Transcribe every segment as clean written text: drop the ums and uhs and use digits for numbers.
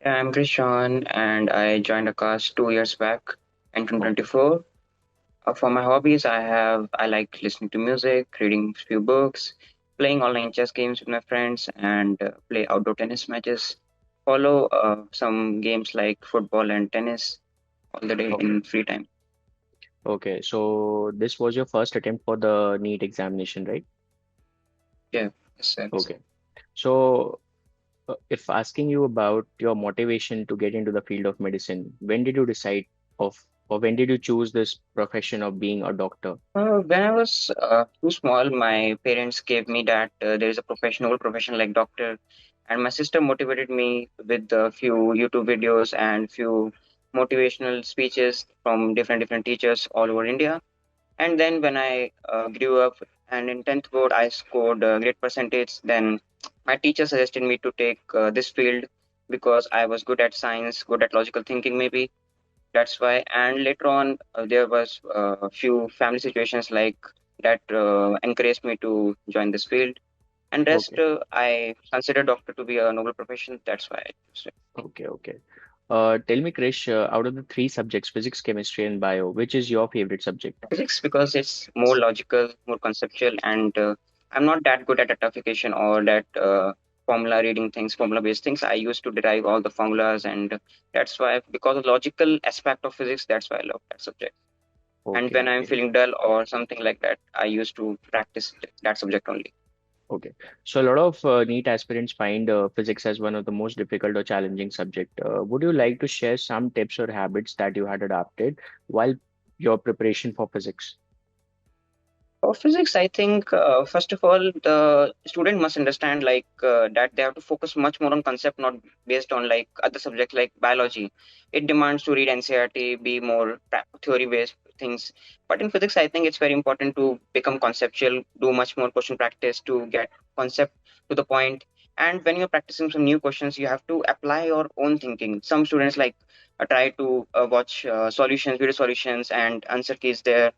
Yeah, I'm Krish Chauhan and I joined Aakash 2 years back in Oh, 2024. For my hobbies, I like listening to music, reading few books, playing online chess games with my friends, and play outdoor tennis matches. Follow some games like football and tennis all the day okay. in free time. Okay. So this was your first attempt for the NEET examination, right? Yeah, yes, yes. Okay. So if asking you about your motivation to get into the field of medicine, when did you decide of, or when did you choose this profession of being a doctor? When I was too small, my parents gave me that there is a professional profession like doctor, and my sister motivated me with a few YouTube videos and few motivational speeches from different teachers all over India. And then when I grew up and in 10th board, I scored a great percentage. Then my teacher suggested me to take this field because I was good at science, good at logical thinking, maybe that's why. And later on, there was a few family situations like that encouraged me to join this field. And rest, Okay. I consider doctor to be a noble profession. That's why I chose it. Okay. Okay. Tell me, Krish, out of the three subjects, physics, chemistry, and bio, which is your favorite subject? Physics because it's more logical, more conceptual, and I'm not that good at rectification or that formula reading things, formula-based things. I used to derive all the formulas, and that's why, because of logical aspect of physics, that's why I love that subject. And Okay. when I'm Okay. feeling dull or something like that, I used to practice that subject only. Okay. So a lot of NEET aspirants find physics as one of the most difficult or challenging subject. Would you like to share some tips or habits that you had adopted while your preparation for physics? For physics, I think first of all, the student must understand that they have to focus much more on concept, not based on like other subjects like biology. It demands to read NCERT, be more theory-based things. But in physics, I think it's very important to become conceptual, do much more question practice to get concept to the point. And when you're practicing some new questions, you have to apply your own thinking. Some students like try to watch solutions, video solutions, and answer keys there,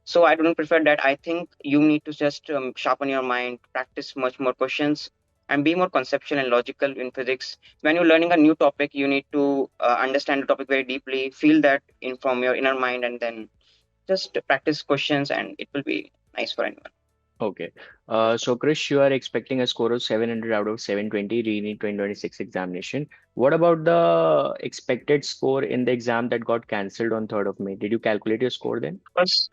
so I don't prefer that. I think you need to just sharpen your mind, practice much more questions, and be more conceptual and logical in physics. When you're learning a new topic, you need to understand the topic very deeply, feel that in from your inner mind, and then just practice questions, and it will be nice for anyone. Okay. So Krish, you are expecting a score of 700 out of 720 RE-NEET 2026 examination. What about the expected score in the exam that got cancelled on 3rd of May? Did you calculate your score then? First,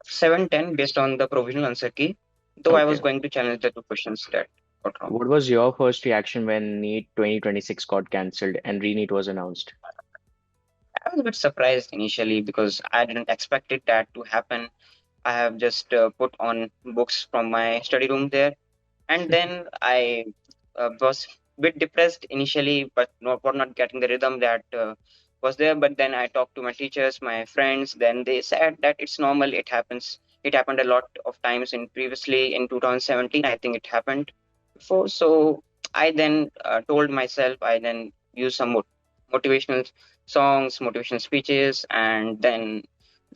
710 based on the provisional answer key, though I was Okay. going to challenge the two questions that got wrong. What was your first reaction when NEET 2026 got cancelled and RE-NEET was announced? I was a bit surprised initially because I didn't expect it that to happen. I have just put on books from my study room there, and then I was a bit depressed initially, but not for not getting the rhythm that was there. But then I talked to my teachers, my friends. Then they said that it's normal. It happens. It happened a lot of times in previously in 2017. I think it happened before. So I then told myself. I then used some motivational songs, motivational speeches, and then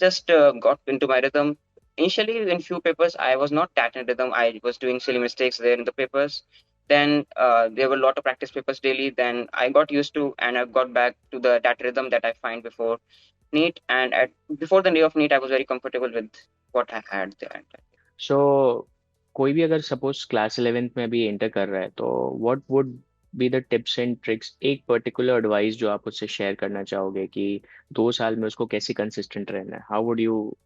just got into my rhythm. Initially, in few papers, I was not that in rhythm. I was doing silly mistakes there in the papers. Then there were a lot of practice papers daily. Then I got used to and I got back to the that rhythm that I find before NEET. And before the day of NEET, I was very comfortable with what I had there. So कोई भी अगर suppose class 11th में भी enter कर रहा है तो what would be the tips and tricks, एक पर्टिकुलर एडवाइस जो आप उससे शेयर करना चाहोगे कि 2 साल में उसको कैसे कंसिस्टेंट रहना है, how would you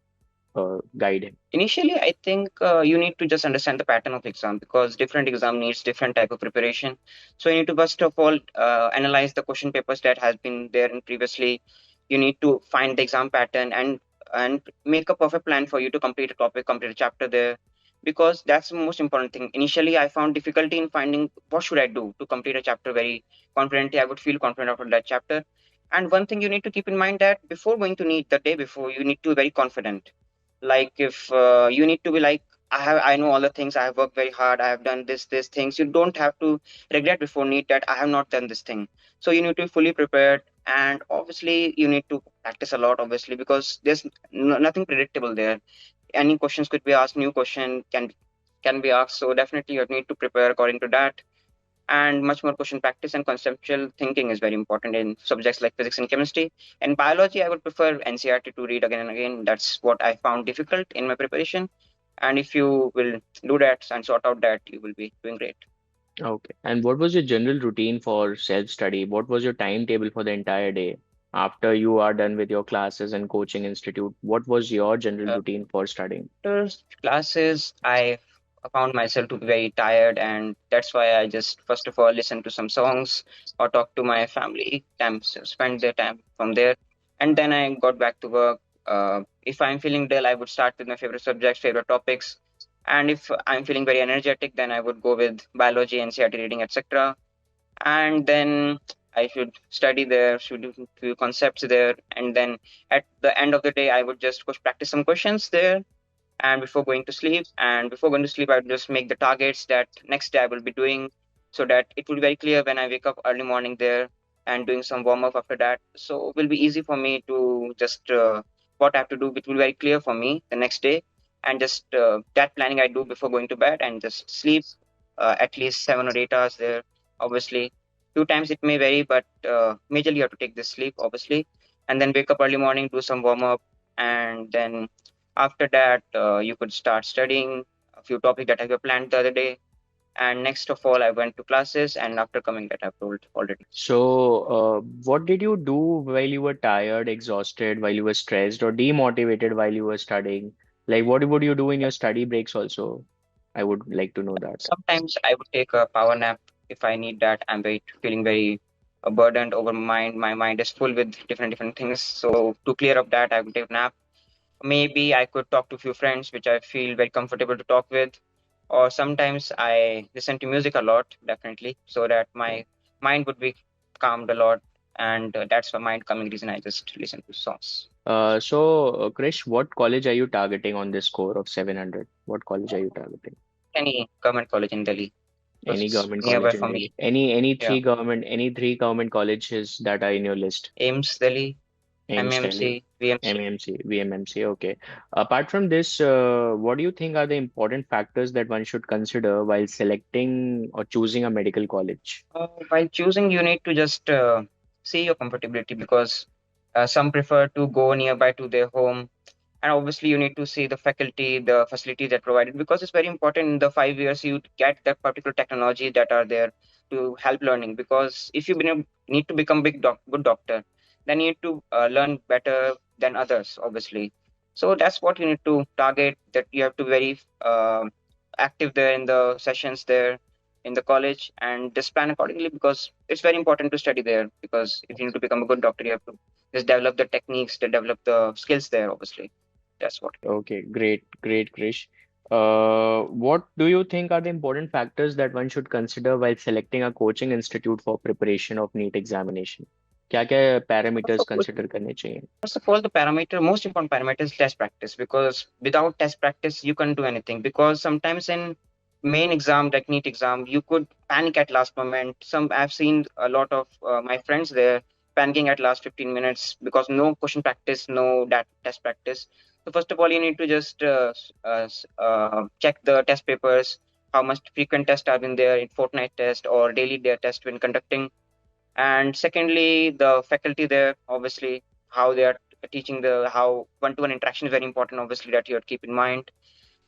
guide him? Initially, I think you need to just understand the pattern of exam because different exam needs different type of preparation. So you need to first of all analyze the question papers that has been there in previously. You need to find the exam pattern and make a perfect plan for you to complete a topic, complete a chapter there, because that's the most important thing. Initially, I found difficulty in finding what should I do to complete a chapter very confidently. I would feel confident after that chapter. And one thing you need to keep in mind that before going to NEET, the day before, you need to be very confident, like if you need to be like, I know all the things, I have worked very hard, I have done this things. You don't have to regret before NEET that I have not done this thing. So you need to be fully prepared, and obviously you need to practice a lot, obviously, because there's nothing predictable there. Any questions could be asked, new question can be asked, so definitely you need to prepare according to that. and much more question practice and conceptual thinking is very important in subjects like physics and chemistry. In biology, I would prefer NCERT to read again and again. That's what I found difficult in my preparation. And if you will do that and sort out that, you will be doing great. Okay. And what was your general routine for self-study? What was your timetable for the entire day? After you are done with your classes and coaching institute, what was your general Uh, routine for studying? After classes, I found myself to be very tired, and that's why I just first of all listen to some songs or talk to my family, spend their time from there, and then I got back to work. If I'm feeling dull, I would start with my favorite subjects, favorite topics, and if I'm feeling very energetic, then I would go with biology, NCERT reading, etc. And then I should study there, should do few concepts there, and then at the end of the day, I would just practice some questions there and before going to sleep I would just make the targets that next day I will be doing, so that it will be very clear when I wake up early morning there and doing some warm up after that, so it will be easy for me to just what I have to do, it will be very clear for me the next day, and just that planning I do before going to bed and just sleep at least 7 or 8 hours there. Obviously few times it may vary, but majorly you have to take this sleep obviously, and then wake up early morning, do some warm up, and then after that, you could start studying a few topics that I have planned the other day. And next of all, I went to classes, and after coming that I've told already. So, what did you do while you were tired, exhausted, while you were stressed, or demotivated while you were studying? Like, what would you do in your study breaks also? I would like to know that. Sometimes I would take a power nap if I need that. I'm feeling very burdened over my mind. My mind is full with different things. So to clear up that, I would take a nap. Maybe I could talk to a few friends, which I feel very comfortable to talk with. Or sometimes I listen to music a lot, definitely, so that my mind would be calmed a lot. And that's the mind calming reason I just listen to songs. Krish, what college are you targeting on this score of 700? What college are you targeting? Any government college in Delhi because Any it's government nearby college in for me. Delhi? Any Yeah, any three government colleges that are in your list? AIIMS Delhi, AIMS Delhi, MMC, VMC. MMC, VMMC. Okay. Apart from this, what do you think are the important factors that one should consider while selecting or choosing a medical college? While choosing, you need to just see your comfortability because some prefer to go nearby to their home, and obviously you need to see the faculty, the facilities that provided, because it's very important in the 5 years you get that particular technology that are there to help learning, because if you need to become good doctor, then you need to learn better than others obviously. So that's what you need to target, that you have to very active there in the sessions there in the college and just plan accordingly, because it's very important to study there, because if you need to become a good doctor you have to just develop the techniques to develop the skills there obviously. That's what. Okay, great, Krish. What do you think are the important factors that one should consider while selecting a coaching institute for preparation of NEET examination? क्या क्या First parameters of all, consider करने चाहिए? the most important parameter is test practice, because without test practice, you can't do anything. Because sometimes in main exam, like NEET exam, you could panic at last moment. I've seen a lot of my friends there panicking at last 15 minutes because no question practice, no that test practice. So first of all, you need to just check the test papers, how much frequent tests have been there in fortnight test or daily day test when conducting, and secondly the faculty there obviously, how they are teaching, the how one-to-one interaction is very important obviously, that you have to keep in mind.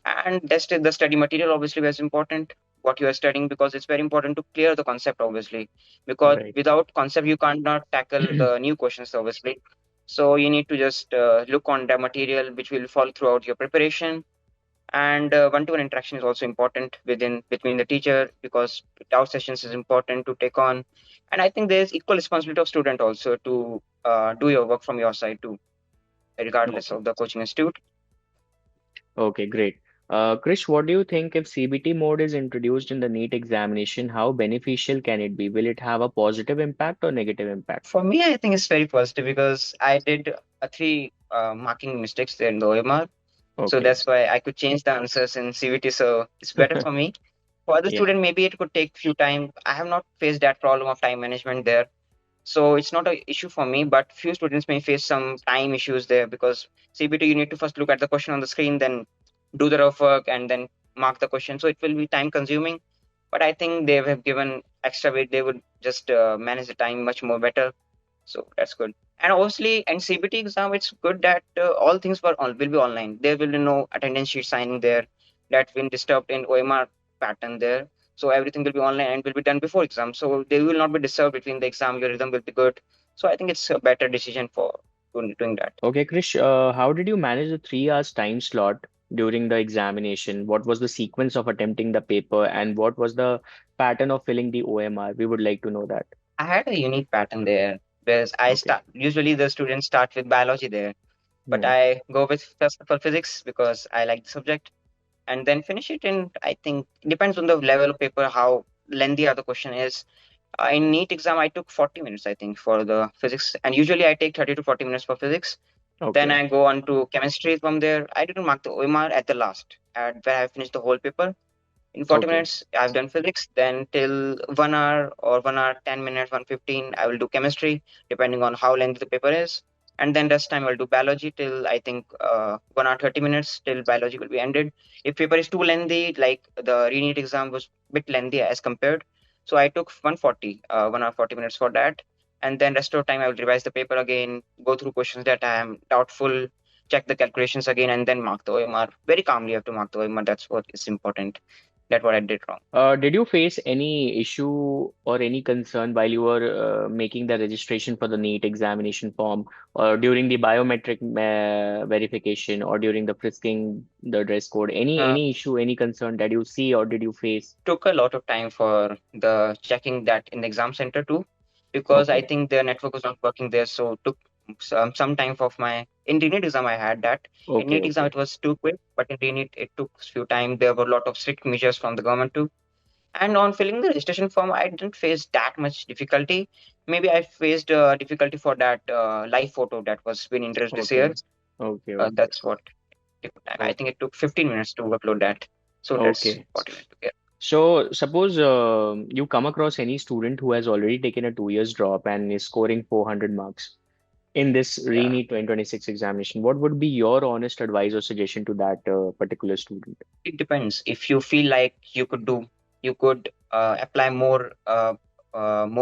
And that's the study material obviously very important, what you are studying, because it's very important to clear the concept obviously, because Right. without concept you can't not tackle the new questions obviously. So you need to just look on the material which will follow throughout your preparation. And one-to-one interaction is also important within between the teacher, because doubt sessions is important to take on. And I think there's equal responsibility of student also to do your work from your side too, regardless Okay. of the coaching institute. Okay, great. Krish, what do you think if CBT mode is introduced in the NEET examination, how beneficial can it be? Will it have a positive impact or negative impact? For me, I think it's very positive, because I did three marking mistakes there in the OMR, so Okay. that's why I could change the answers in CVT, so it's better for me. For other Yeah. student maybe it could take few time. I have not faced that problem of time management there, so it's not an issue for me, but few students may face some time issues there, because CBT you need to first look at the question on the screen, then do the rough work, and then mark the question, so it will be time consuming. But I think they have given extra weight, they would just manage the time much more better. So that's good. And obviously, in CBT exam, it's good that all things will be online. There will be no attendance sheet signing there that been disturbed in OMR pattern there. So everything will be online and will be done before exam. So they will not be disturbed between the exam. Your rhythm will be good. So I think it's a better decision for doing that. Okay, Krish, how did you manage the 3 hours time slot during the examination? What was the sequence of attempting the paper, and what was the pattern of filling the OMR? We would like to know that. I had a unique pattern there, whereas I Okay. start usually the students start with biology there, but Hmm. I go with first of all physics because I like the subject, and then finish it in, I think, depends on the level of paper, how lengthy are the question is. In NEET exam, I took 40 minutes, I think, for the physics, and usually I take 30 to 40 minutes for physics. Then Okay. I go on to chemistry from there. I didn't mark the OMR at the last, at where I finished the whole paper. In 40 Okay. minutes, I've done physics. Then till 1 hour or 1 hour, 10 minutes, 1:15, I will do chemistry, depending on how lengthy the paper is. And then rest time I'll do biology till I think 1 hour, 30 minutes till biology will be ended. If paper is too lengthy, like the re-NEET exam was a bit lengthy as compared. So I took 140, 1 hour, 40 minutes for that. And then rest of the time I will revise the paper again, go through questions that I am doubtful, check the calculations again, and then mark the OMR. Very calmly, you have to mark the OMR. That's what is important. That's what I did wrong. Did you face any issue or any concern while you were making the registration for the NEET examination form, or during the biometric verification, or during the frisking, the dress code? Uh, Any issue, any concern that you see or did you face? Took a lot of time for the checking that in the exam center too, because I Okay. think the network was not working there. So took some time of my in NEET exam I had that. In Okay. NEET exam Okay. it was too quick, but in NEET it took few time. There were a lot of strict measures from the government too. And on filling the registration form, I didn't face that much difficulty. Maybe I faced difficulty for that live photo that was being introduced this Okay. year. Okay. Okay. That's what took time. I Oh, think it took 15 minutes to upload that. So that's okay. what it went to get. So suppose you come across any student who has already taken a 2 years drop and is scoring 400 marks in this Yeah. RE-NEET 2026 examination. What would be your honest advice or suggestion to that particular student? It depends. If you feel like you could apply more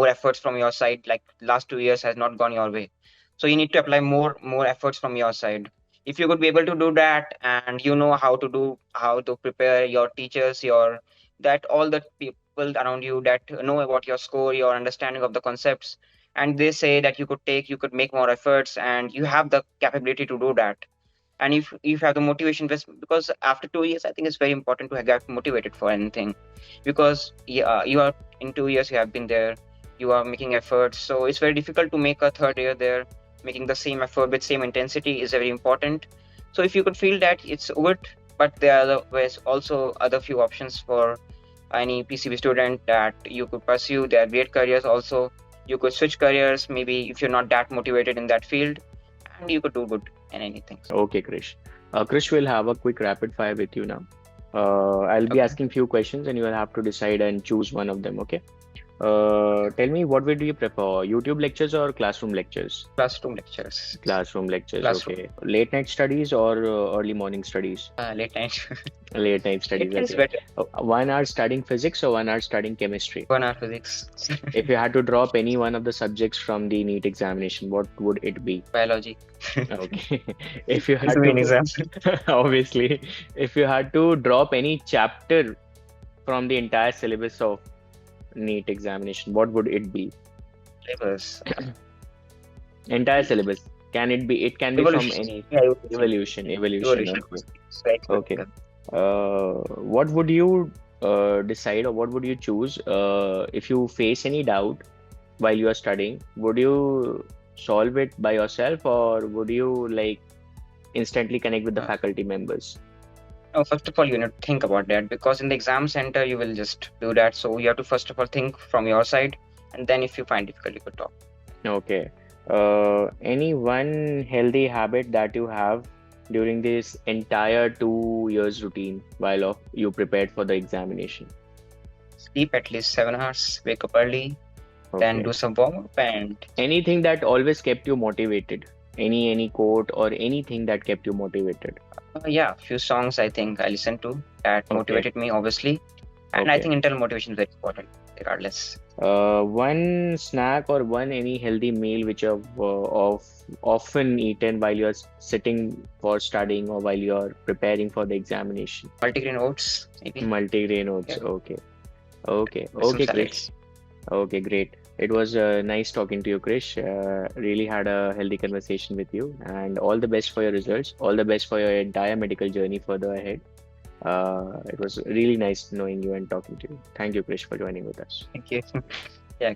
efforts from your side. Like last 2 years has not gone your way, so you need to apply more efforts from your side. If you could be able to do that, and you know how to prepare your teachers, your that all the people around you that know about your score, your understanding of the concepts, and they say that you could make more efforts, and you have the capability to do that, and if you have the motivation because after 2 years I think it's very important to get motivated for anything, because yeah, you are in 2 years you have been there, you are making efforts, so it's very difficult to make a third year there. Making the same effort with same intensity is very important. So if you could feel that, it's good. But there are there's also other few options for any PCB student that you could pursue. There are great careers also. You could switch careers maybe if you're not that motivated in that field, and you could do good in anything. Okay, Krish. Krish will have a quick rapid fire with you now. I'll be Okay. asking few questions and you will have to decide and choose one of them, okay? Tell me, what would you prefer, YouTube lectures or classroom lectures? Classroom lectures. Classroom lectures, Classroom. okay. Late night studies or early morning studies? Late night. Late night studies, Late night is okay. better. 1 hour studying physics or 1 hour studying chemistry? 1 hour physics. If you had to drop any one of the subjects from the NEET examination, what would it be? Biology. Okay. If you It's the had main to, exam. obviously, if you had to drop any chapter from the entire syllabus of NEET examination, what would it be? Syllabus. Entire syllabus. Can it be? It can be from Evolution. any Yeah, evolution. evolution. Evolution. Okay. It's very Okay. critical. What would you decide or what would you choose if you face any doubt while you are studying? Would you solve it by yourself or would you like instantly connect with the Uh, faculty members? First of all, you need to think about that, because in the exam center you will just do that. So you have to first of all think from your side, and then if you find difficult, you could talk. Okay. Any one healthy habit that you have during this entire 2 years routine while you prepared for the examination? Sleep at least 7 hours. Wake up early. Then Okay. do some warm up and Anything that always kept you motivated? Any quote or anything that kept you motivated? yeah, few songs I think I listened to that Okay. motivated me obviously, and I Okay. think internal motivation is very important. regardless. One snack or one any healthy meal which you've often eaten while you're sitting for studying or while you're preparing for the examination. Multigrain oats, maybe. Multigrain oats. Yeah, Okay. Okay. with some Okay, Krish. salads. Okay, great. It was nice talking to you, Krish. Really had a healthy conversation with you, and all the best for your results. All the best for your entire medical journey further ahead. It was really nice knowing you and talking to you. Thank you, Krish, for joining with us. Thank you. Yeah.